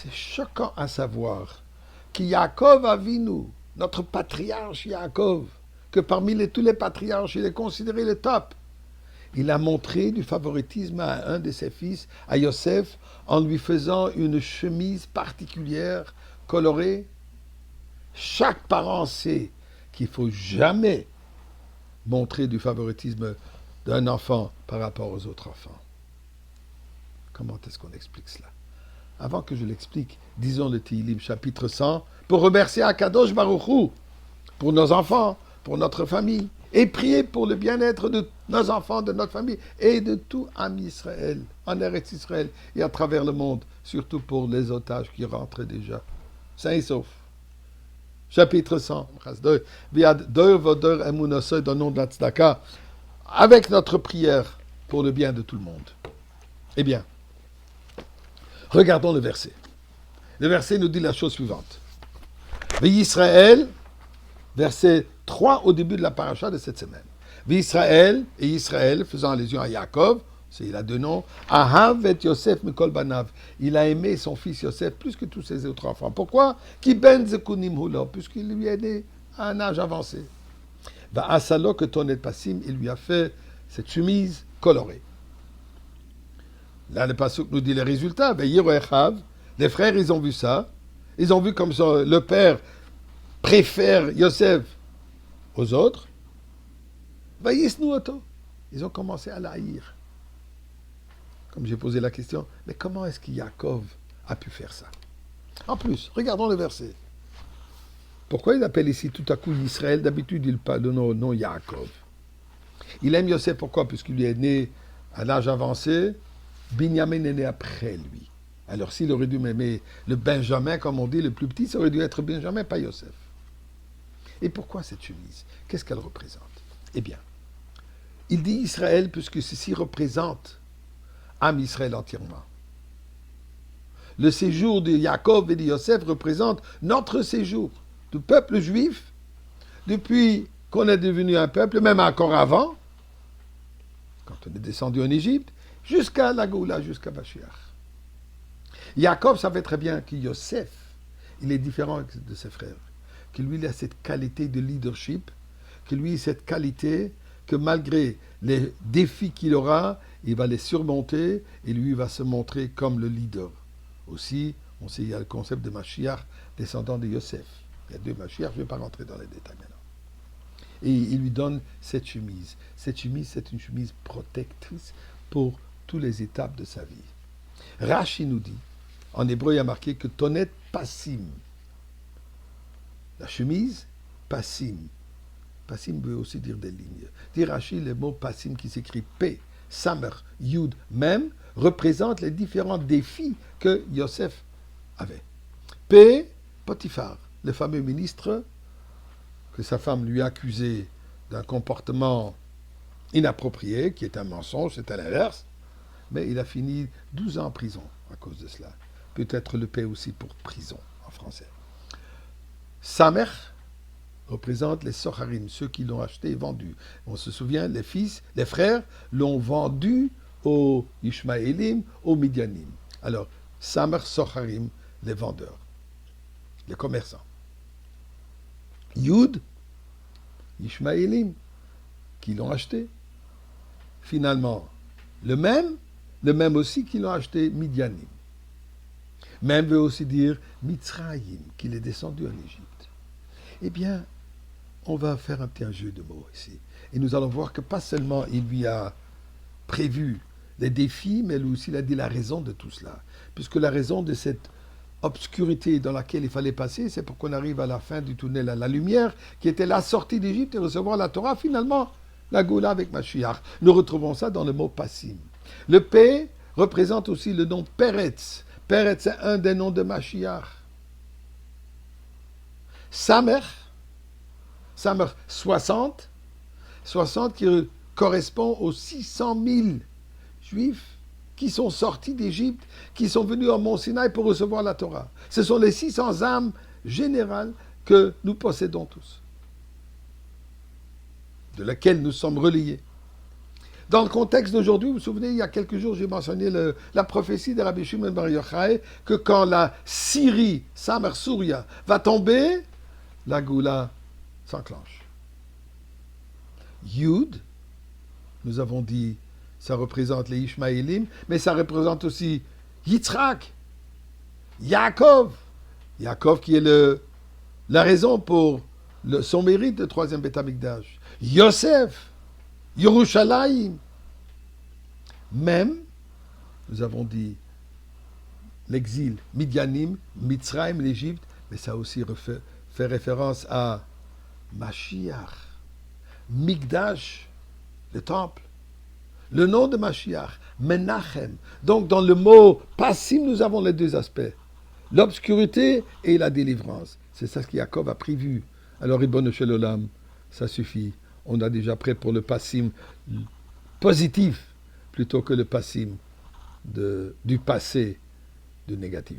C'est choquant à savoir que Yaakov Avinu, notre patriarche Yaakov, que parmi tous les patriarches, il est considéré le top. Il a montré du favoritisme à un de ses fils, à Yosef, en lui faisant une chemise particulière, colorée. Chaque parent sait qu'il ne faut jamais montrer du favoritisme d'un enfant par rapport aux autres enfants. Comment est-ce qu'on explique cela? Avant que je l'explique, disons le Tehillim chapitre 100, pour remercier Akadosh Baruch Hu, pour nos enfants, pour notre famille, et prier pour le bien-être de nos enfants, de notre famille, et de tout Am Israël, en Eretz Israël, et à travers le monde, surtout pour les otages qui rentrent déjà, sains et saufs. Chapitre 100, avec notre prière pour le bien de tout le monde. Eh bien, regardons le verset. Le verset nous dit la chose suivante. Israël, verset 3 au début de la paracha de cette semaine. Israël, et Israël, faisant allusion à Yaakov, il a deux noms, Ahav et Yosef Mikol Banav. Il a aimé son fils Yosef plus que tous ses autres enfants. Pourquoi? Ki ben zekunim hulo, puisqu'il lui est né à un âge avancé. Va asalo que tonet pasim, il lui a fait cette chemise colorée. Là, le pasuk nous dit les résultats. Les frères, ils ont vu ça. Ils ont vu comme ça, le père préfère Yosef aux autres. Ils ont commencé à l'haïr. Comme j'ai posé la question, mais comment est-ce que Yaakov a pu faire ça? En plus, regardons le verset. Pourquoi il appelle ici tout à coup Israël? D'habitude, il parle de nom Yaakov. Il aime Yosef, pourquoi? Puisqu'il lui est né à l'âge avancé. Binyamin est né après lui. Alors s'il aurait dû m'aimer le Benjamin, comme on dit, le plus petit, ça aurait dû être Benjamin, pas Yosef. Et pourquoi cette chemise? Qu'est-ce qu'elle représente? Eh bien, il dit Israël, puisque ceci représente Am Israël entièrement. Le séjour de Yaakov et de Yosef représente notre séjour du peuple juif, depuis qu'on est devenu un peuple, même encore avant, quand on est descendu en Égypte, jusqu'à la Goula, jusqu'à Mashiach. Yaakov savait très bien que Yosef, il est différent de ses frères, que lui, il a cette qualité de leadership, que lui, cette qualité que malgré les défis qu'il aura, il va les surmonter et lui va se montrer comme le leader. Aussi, on sait, il y a le concept de Mashiach, descendant de Yosef. Il y a deux Mashiach, je ne vais pas rentrer dans les détails maintenant. Et il lui donne cette chemise. Cette chemise, c'est une chemise protectrice pour toutes les étapes de sa vie. Rashi nous dit, en hébreu, il y a marqué que Tonet Passim. La chemise, Passim. Passim veut aussi dire des lignes. Dit Rashi, le mot Passim qui s'écrit P, Samer, Yud, Mem, représente les différents défis que Yosef avait. P, Potiphar, le fameux ministre que sa femme lui a accusé d'un comportement inapproprié, qui est un mensonge, c'est à l'inverse, mais il a fini 12 ans en prison à cause de cela. Peut-être le P aussi pour prison en français. Samer représente les Socharim, ceux qui l'ont acheté et vendu. On se souvient, les fils, les frères l'ont vendu aux Ishmaélim, aux Midianim. Alors, Samer Socharim, les vendeurs, les commerçants. Yud, Ishmaélim, qui l'ont acheté. Finalement, le même aussi qui l'ont acheté, Midianim. Même veut aussi dire Mitzrayim, qu'il est descendu en Égypte. Eh bien, on va faire un petit jeu de mots ici. Et nous allons voir que pas seulement il lui a prévu les défis, mais lui aussi il a dit la raison de tout cela. Puisque la raison de cette obscurité dans laquelle il fallait passer, c'est pour qu'on arrive à la fin du tunnel, à la lumière, qui était la sortie d'Égypte et recevoir la Torah, finalement, la Goula avec Mashiach. Nous retrouvons ça dans le mot Passim. Le P représente aussi le nom Peretz. Peretz, c'est un des noms de Mashiach. Samer 60 qui correspond aux 600 000 juifs qui sont sortis d'Égypte, qui sont venus au Mont Sinaï pour recevoir la Torah. Ce sont les 600 âmes générales que nous possédons tous, de laquelle nous sommes reliés. Dans le contexte d'aujourd'hui, vous vous souvenez, il y a quelques jours, j'ai mentionné la prophétie de Rabbi Shimon bar Yochai, que quand la Syrie, Samer Souria, va tomber, la Goula s'enclenche. Yud, nous avons dit, ça représente les Ishmaélim, mais ça représente aussi Yitzhak, Yaakov. Yaakov qui est la raison pour son mérite de troisième Beth Amikdash. Yosef, Yerushalayim. Même, nous avons dit, l'exil, Midyanim, Mitzrayim, l'Égypte, mais ça aussi fait référence à Mashiach, Mikdash, le temple. Le nom de Mashiach, Menachem. Donc, dans le mot passim, nous avons les deux aspects. L'obscurité et la délivrance. C'est ça ce que Yaakov a prévu. Alors, Ribono Shel Olam, ça suffit. On a déjà prêt pour le passim positif, plutôt que le passim du passé de négativité.